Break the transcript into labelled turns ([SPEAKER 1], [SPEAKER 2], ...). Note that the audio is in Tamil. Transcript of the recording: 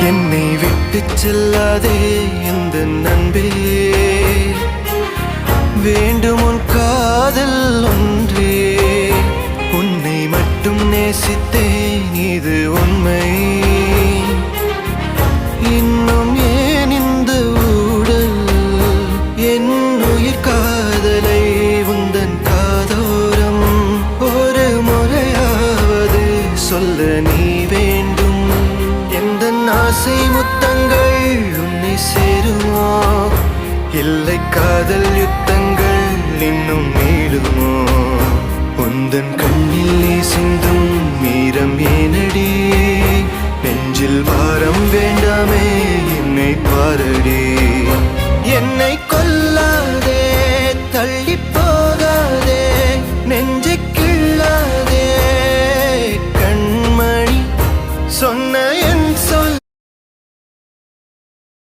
[SPEAKER 1] என்னை விட்டு செல்லாதே இந்த நண்பே, வேண்டும் உன் காதல் ஒன்றே. உன்னை மட்டும் நேசித்தேன் இது உண்மை. இன்னும் ஏன் இந்த ஊடல் என் உயிர் காதலை உந்தன் காதோரம் ஒரு முறையாவது சொல்ல நீ வேண்டும். எந்த ஆசை முத்தங்கள் உன்னை சேருமோ, இல்லை காதல் யுத்தங்கள் இன்னும் நீளுமோ. உந்தன் கண்ணில் நீ சிந்தும் மீரம் ஏனடி, நெஞ்சில் பாரம் வேண்டாமே என்னை பாரடி. என்னை